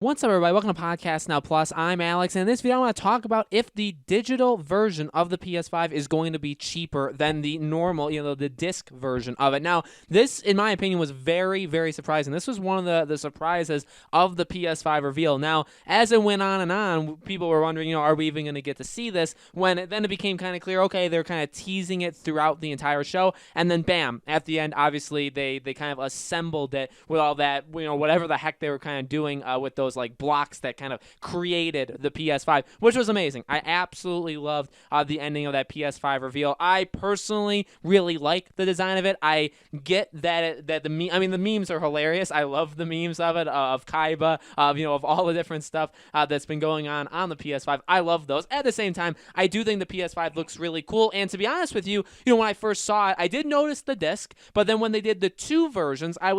What's up, everybody? Welcome to Podcast Now Plus. I'm Alex, and in this video, I want to talk about if the digital version of the PS5 is going to be cheaper than the normal, the disc version of it. Now, this, in my opinion, was very, very surprising. This was one of the surprises of the PS5 reveal. Now, as it went on and on, people were wondering, are we even going to get to see this? Then it became kind of clear, okay, they're kind of teasing it throughout the entire show, and then bam, at the end, obviously, they kind of assembled it with all that, whatever the heck they were kind of doing with those like blocks that kind of created the PS5, which was amazing. I absolutely loved the ending of that PS5 reveal. I personally really like the design of it. I get that the memes are hilarious. I love the memes of it, of Kaiba, of all the different stuff that's been going on the PS5. I love those. At the same time, I do think the PS5 looks really cool. And to be honest with you, when I first saw it, I did notice the disc, but then when they did the two versions, I'll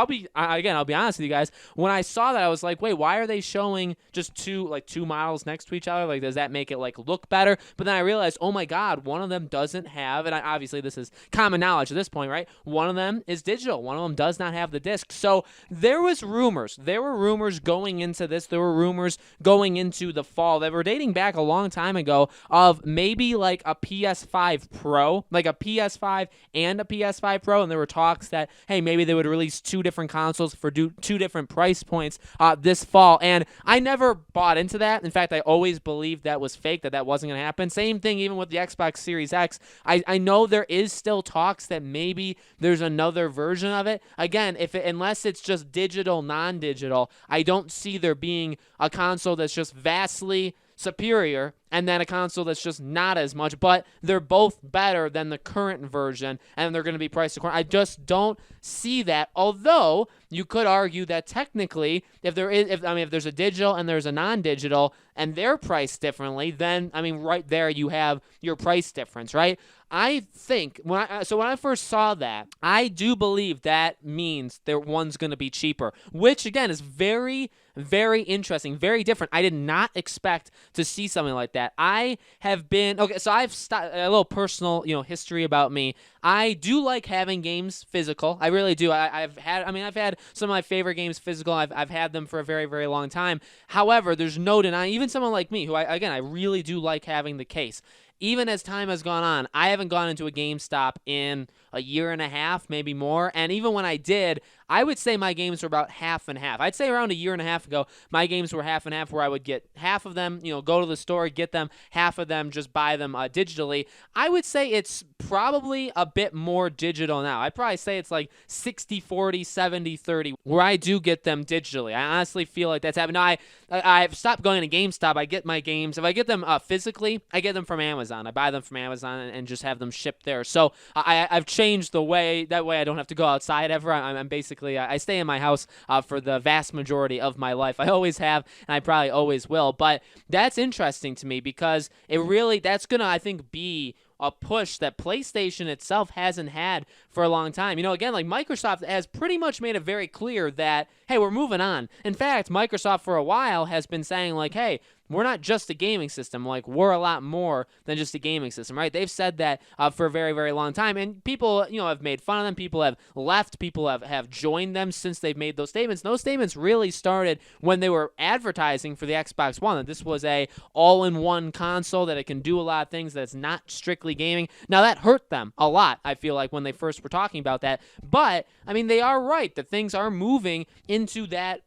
be honest with you guys. When I saw that, I was like, wait, why are they showing just two models next to each other? Like, does that make it look better? But then I realized, oh my God, one of them doesn't have, and obviously this is common knowledge at this point, right? One of them is digital. One of them does not have the disc. So there were rumors going into this. There were rumors going into the fall that were dating back a long time ago of maybe like a PS5 Pro, like a PS5 and a PS5 Pro. And there were talks that, hey, maybe they would release two different consoles for two different price points this fall. And I never bought into that. In fact, I always believed that was fake, that wasn't going to happen. Same thing even with the Xbox Series X. I know there is still talks that maybe there's another version of it. Again, unless it's just digital, non-digital, I don't see there being a console that's just vastly superior and then a console that's just not as much, but they're both better than the current version, and they're going to be priced accordingly. I just don't see that, although you could argue that technically, if there's a digital and there's a non-digital, and they're priced differently, then, right there you have your price difference, right? I think, when I first saw that, I do believe that means that one's going to be cheaper, which, again, is very, very interesting, very different. I did not expect to see something like that. I have been, okay, so I've a little personal, history about me. I do like having games physical. I really do. I've had some of my favorite games physical. I've had them for a very, very long time. However, there's no denying, even someone like me, who I really do like having the case. Even as time has gone on, I haven't gone into a GameStop in a year and a half, maybe more. And even when I did, I would say my games were about half and half. I'd say around a year and a half ago, my games were half and half, where I would get half of them, go to the store, get them, half of them, just buy them digitally. I would say it's probably a bit more digital now. I'd probably say it's like 60-40, 70-30, where I do get them digitally. I honestly feel like that's happening. Now, I've stopped going to GameStop. I get my games, if I get them physically, I get them from Amazon. I buy them from Amazon and just have them shipped there. So I've changed the way, that way I don't have to go outside ever. I'm basically, I stay in my house for the vast majority of my life. I always have, and I probably always will. But that's interesting to me because that's going to, I think, be a push that PlayStation itself hasn't had for a long time. Again, like Microsoft has pretty much made it very clear that, hey, we're moving on. In fact, Microsoft for a while has been saying like, hey, we're not just a gaming system. Like, we're a lot more than just a gaming system, right? They've said that for a very, very long time. And people, have made fun of them. People have left. People have joined them since they've made those statements. Those statements really started when they were advertising for the Xbox One, that this was a all-in-one console, that it can do a lot of things, that's not strictly gaming. Now, that hurt them a lot, I feel like, when they first were talking about that. But, they are right that things are moving into that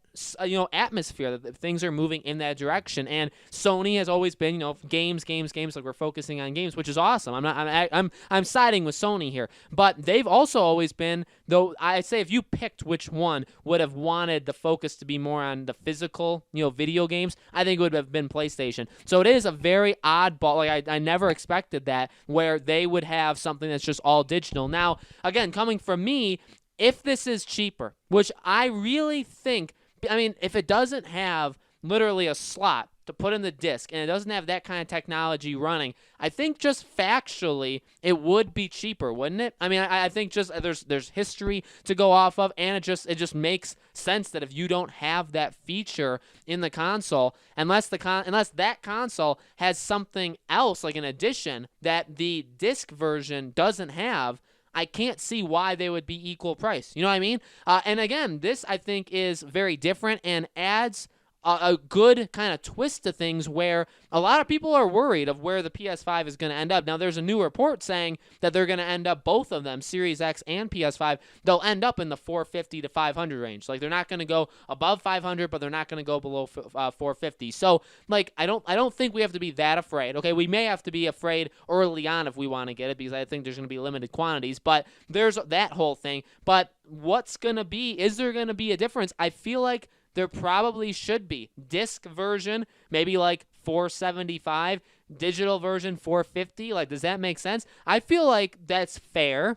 atmosphere, that things are moving in that direction. And Sony has always been, games, like we're focusing on games, which is awesome. I'm siding with Sony here, but they've also always been, though I'd say if you picked which one would have wanted the focus to be more on the physical, video games, I think it would have been PlayStation. So it is a very oddball, like I never expected that, where they would have something that's just all digital. Now, again, coming from me, if this is cheaper, which I really think, if it doesn't have literally a slot to put in the disc and it doesn't have that kind of technology running, I think just factually it would be cheaper, wouldn't it? I think just there's history to go off of, and it just makes sense that if you don't have that feature in the console, unless that console has something else like an addition that the disc version doesn't have, I can't see why they would be equal price. You know what I mean? And again, this I think is very different and adds a good kind of twist to things where a lot of people are worried of where the PS5 is going to end up. Now, there's a new report saying that they're going to end up, both of them, Series X and PS5, they'll end up in the 450 to 500 range. Like, they're not going to go above 500, but they're not going to go below 450. So, like, I don't think we have to be that afraid. Okay, we may have to be afraid early on if we want to get it, because I think there's going to be limited quantities, but there's that whole thing. But what's going to be, is there going to be a difference? I feel like there probably should be. Disc version, maybe like $475, digital version $450. Like, does that make sense? I feel like that's fair.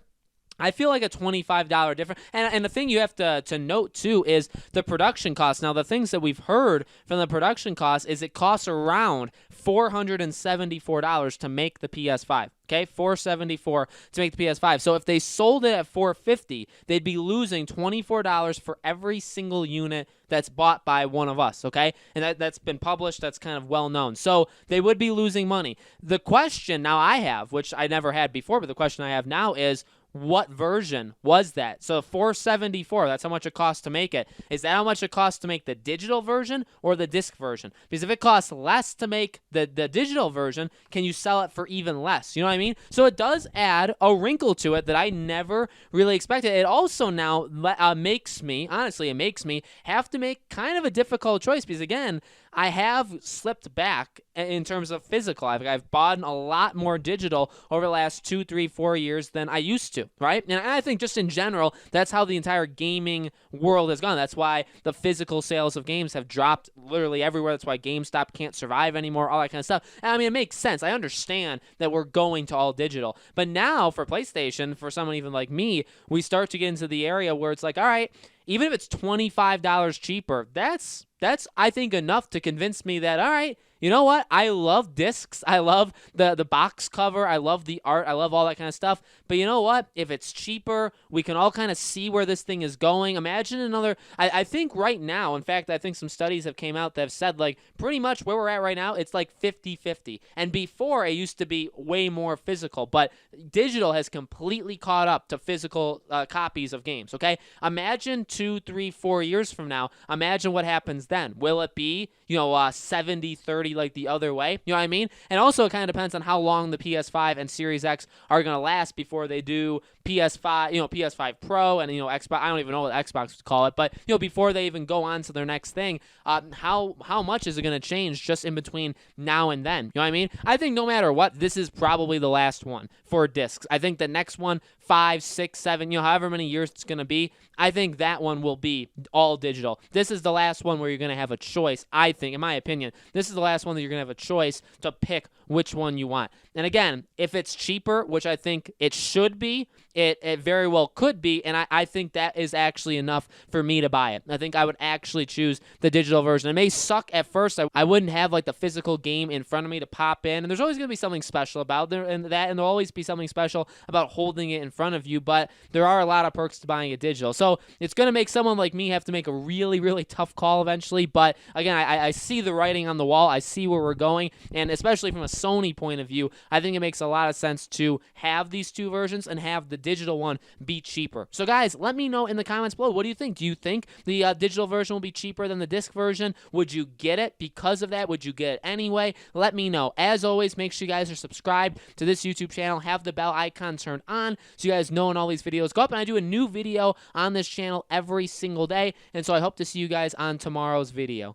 I feel like a $25 difference. And the thing you have to note, too, is the production costs. Now, the things that we've heard from the production costs is it costs around $474 to make the PS5. Okay, $474 to make the PS5. So if they sold it at $450, they'd be losing $24 for every single unit that's bought by one of us, okay? And that's been published, that's kind of well known. So they would be losing money. The question now I have, which I never had before, but the question I have now is, what version was that? So $474, that's how much it costs to make it. Is that how much it costs to make the digital version or the disc version? Because if it costs less to make the digital version, can you sell it for even less? You know what I mean? So it does add a wrinkle to it that I never really expected. It also now makes me, honestly, it makes me have to make kind of a difficult choice, because again, I have slipped back in terms of physical. I've bought a lot more digital over the last 2, 3, 4 years than I used to, right? And I think just in general, that's how the entire gaming world has gone. That's why the physical sales of games have dropped literally everywhere. That's why GameStop can't survive anymore, all that kind of stuff. And I mean, it makes sense. I understand that we're going to all digital. But now for PlayStation, for someone even like me, we start to get into the area where it's like, all right, even if it's $25 cheaper, that's I think enough to convince me that, all right, you know what? I love discs. I love the box cover. I love the art. I love all that kind of stuff. But you know what? If it's cheaper, we can all kind of see where this thing is going. Imagine another, I think right now, in fact, I think some studies have came out that have said, like, pretty much where we're at right now, it's like 50-50. And before, it used to be way more physical. But digital has completely caught up to physical copies of games, okay? Imagine 2, 3, 4 years from now. Imagine what happens then. Will it be, 70-30 like the other way? You know what I mean? And also it kind of depends on how long the PS5 and Series X are going to last before they do PS5, PS5 Pro and, Xbox. I don't even know what Xbox would call it, but, before they even go on to their next thing, how much is it going to change just in between now and then? You know what I mean? I think no matter what, this is probably the last one for discs. I think the next one, 5, 6, 7, however many years it's going to be, I think that one will be all digital. This is the last one where you're going to have a choice, I think, in my opinion. This is the last one that you're going to have a choice to pick which one you want. And again, if it's cheaper, which I think it should be, it very well could be, and I think that is actually enough for me to buy it. I think I would actually choose the digital version. It may suck at first. I wouldn't have like the physical game in front of me to pop in, and there's always going to be something special about there, and there'll always be something special about holding it in front of you, but there are a lot of perks to buying it digital. So it's going to make someone like me have to make a really, really tough call eventually, but again, I see the writing on the wall. I see where we're going, and especially from a Sony point of view, I think it makes a lot of sense to have these two versions and have the digital one be cheaper. So guys, let me know in the comments below. What do you think? Do you think the digital version will be cheaper than the disc version? Would you get it because of that? Would you get it anyway? Let me know. As always, make sure you guys are subscribed to this YouTube channel. Have the bell icon turned on so you guys know when all these videos go up. And I do a new video on this channel every single day. And so I hope to see you guys on tomorrow's video.